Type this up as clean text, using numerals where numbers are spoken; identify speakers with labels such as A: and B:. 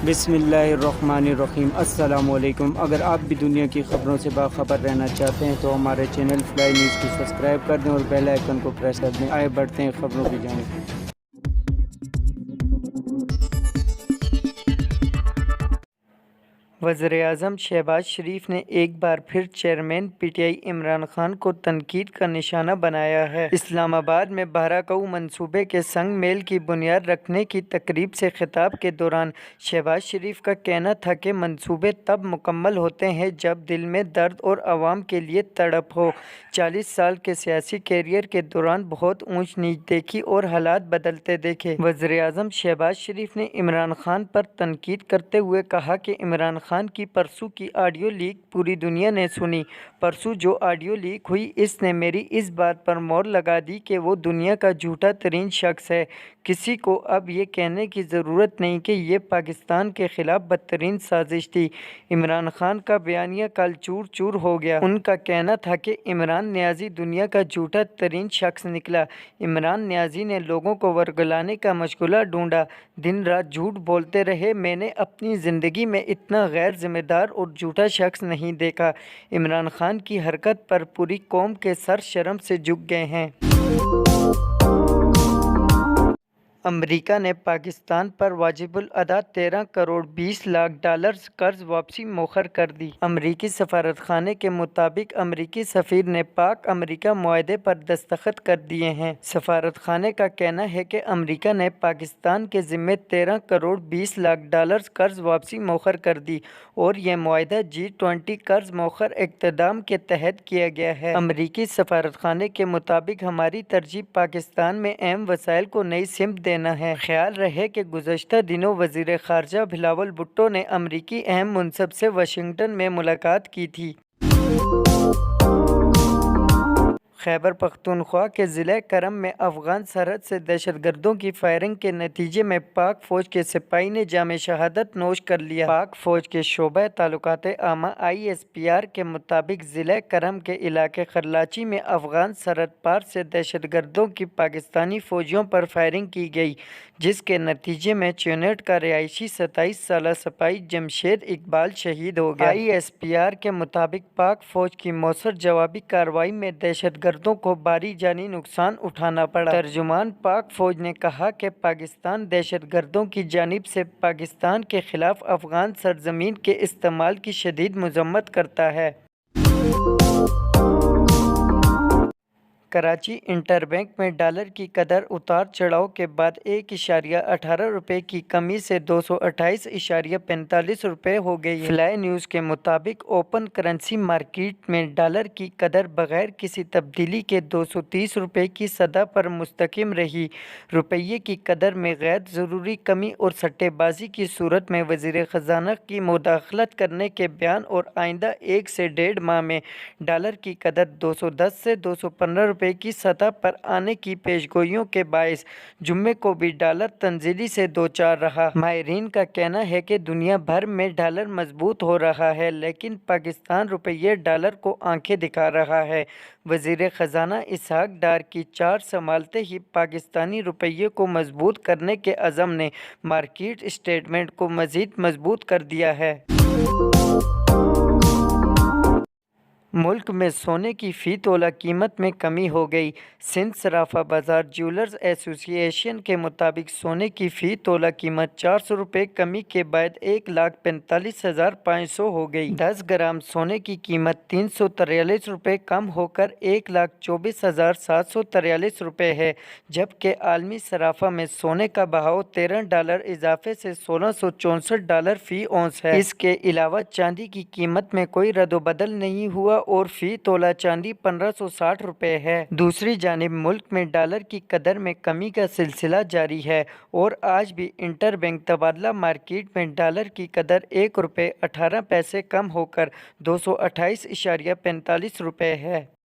A: بسم اللہ الرحمن الرحیم۔ السلام علیکم۔ اگر آپ بھی دنیا کی خبروں سے باخبر رہنا چاہتے ہیں تو ہمارے چینل فلائی نیوز کو سبسکرائب کر دیں اور بیل آئیکن کو پریس کر دیں۔ آئے بڑھتے ہیں خبروں کی جانب۔ وزیراعظم شہباز شریف نے ایک بار پھر chairman P T I Imran Khan کو تنقید کا نشانہ بنایا ہے۔ اسلام آباد میں 12 منصوبے کے سنگ میل کی بنیاد رکھنے کی تقریب سے خطاب کے دوران شہباز شریف کا کہنا تھا کہ منصوبے تب مکمل ہوتے ہیں جب دل میں درد اور عوام کے لیے تڑپ ہو۔ 40 سال کے سیاسی کیریئر کے دوران بہت اونچ نیچ دیکھی اور حالات بدلتے دیکھے۔ وزیراعظم شہباز شریف نے عمران خان پر تنقید کرتے ہوئے کہا کہ عمران خان کی پرسوں کی آڈیو لیک پوری دنیا نے سنی۔ پرسوں جو آڈیو لیک ہوئی اس نے میری اس بات پر مہر لگا دی کہ وہ دنیا کا جھوٹا ترین شخص ہے۔ کسی کو اب یہ کہنے کی ضرورت نہیں کہ یہ پاکستان کے خلاف بدترین سازش تھی۔ عمران خان کا بیانیہ کل چور چور ہو گیا۔ ان کا کہنا تھا کہ عمران نیازی دنیا کا جھوٹا ترین شخص نکلا۔ عمران نیازی نے لوگوں کو ورگلانے کا مشغلہ ڈھونڈا، دن رات جھوٹ بولتے رہے۔ میں نے اپنی زندگی میں اتنا غیر ذمہ دار اور جھوٹا شخص نہیں دیکھا۔ عمران خان کی حرکت پر پوری قوم کے سر شرم سے جھک گئے ہیں۔ امریکہ نے پاکستان پر واجب الادا 13 کروڑ 20 لاکھ ڈالر قرض واپسی مؤخر کر دی۔ امریکی سفارت خانے کے مطابق امریکی سفیر نے پاک امریکہ معاہدے پر دستخط کر دیے ہیں۔ سفارت خانے کا کہنا ہے کہ امریکہ نے پاکستان کے ذمے 13 کروڑ 20 لاکھ ڈالر قرض واپسی مؤخر کر دی اور یہ معاہدہ G20 قرض مؤخر اقدام کے تحت کیا گیا ہے۔ امریکی سفارت خانے کے مطابق ہماری ترجیح پاکستان میں اہم وسائل کو نئی سمت دینا ہے۔ خیال رہے کہ گزشتہ دنوں وزیر خارجہ بلاول بھٹو نے امریکی اہم منصب سے واشنگٹن میں ملاقات کی تھی۔ خیبر پختونخوا کے ضلع کرم میں افغان سرحد سے دہشت گردوں کی فائرنگ کے نتیجے میں پاک فوج کے سپاہی نے جام شہادت نوش کر لیا۔ پاک فوج کے شعبہ تعلقات عامہ ISPR کے مطابق ضلع کرم کے علاقے خرلاچی میں افغان سرحد پار سے دہشت گردوں کی پاکستانی فوجیوں پر فائرنگ کی گئی، جس کے نتیجے میں چونیٹ کا رہائشی 27 سالہ سپاہی جمشید اقبال شہید ہو گیا۔ ISPR کے مطابق پاک فوج کی مؤثر جوابی کارروائی میں دہشت گردوں کو بھاری جانی نقصان اٹھانا پڑا۔ ترجمان پاک فوج نے کہا کہ پاکستان دہشت گردوں کی جانب سے پاکستان کے خلاف افغان سرزمین کے استعمال کی شدید مذمت کرتا ہے۔ کراچی انٹر بینک میں ڈالر کی قدر اتار چڑھاؤ کے بعد 1.18 روپے کی کمی سے 228.45 روپے ہو گئی ہے۔ فلائی نیوز کے مطابق اوپن کرنسی مارکیٹ میں ڈالر کی قدر بغیر کسی تبدیلی کے 230 روپے کی سطح پر مستقیم رہی۔ روپیے کی قدر میں غیر ضروری کمی اور سٹے بازی کی صورت میں وزیر خزانہ کی مداخلت کرنے کے بیان اور آئندہ 1 سے 1.5 ماہ میں ڈالر کی قدر 210 سے 215 روپے کی سطح پر آنے کی پیشگوئیوں کے باعث جمعے کو بھی ڈالر تنزلی سے دوچار رہا۔ ماہرین کا کہنا ہے کہ دنیا بھر میں ڈالر مضبوط ہو رہا ہے لیکن پاکستان روپیے ڈالر کو آنکھیں دکھا رہا ہے۔ وزیر خزانہ اسحاق ڈار کی چارج سنبھالتے ہی پاکستانی روپیے کو مضبوط کرنے کے عزم نے مارکیٹ اسٹیٹمنٹ کو مزید مضبوط کر دیا ہے۔ ملک میں سونے کی فی تولہ قیمت میں کمی ہو گئی۔ سندھ صرافہ بازار جیولرز ایسوسی ایشن کے مطابق سونے کی فی تولہ قیمت 400 روپے کمی کے بعد 1,45,500 ہو گئی۔ 10 گرام سونے کی قیمت 343 روپے کم ہو کر 1,24,743 روپے ہے، جبکہ عالمی صرافہ میں سونے کا بہاؤ $13 اضافے سے $1,664 فی اونس ہے۔ اس کے علاوہ چاندی کی قیمت میں کوئی رد و بدل نہیں ہوا اور فی تولہ چاندی 1,560 روپے ہے۔ دوسری جانب ملک میں ڈالر کی قدر میں کمی کا سلسلہ جاری ہے اور آج بھی انٹر بینک تبادلہ مارکیٹ میں ڈالر کی قدر 1 روپے 18 پیسے کم ہو کر 228.45 روپے ہے۔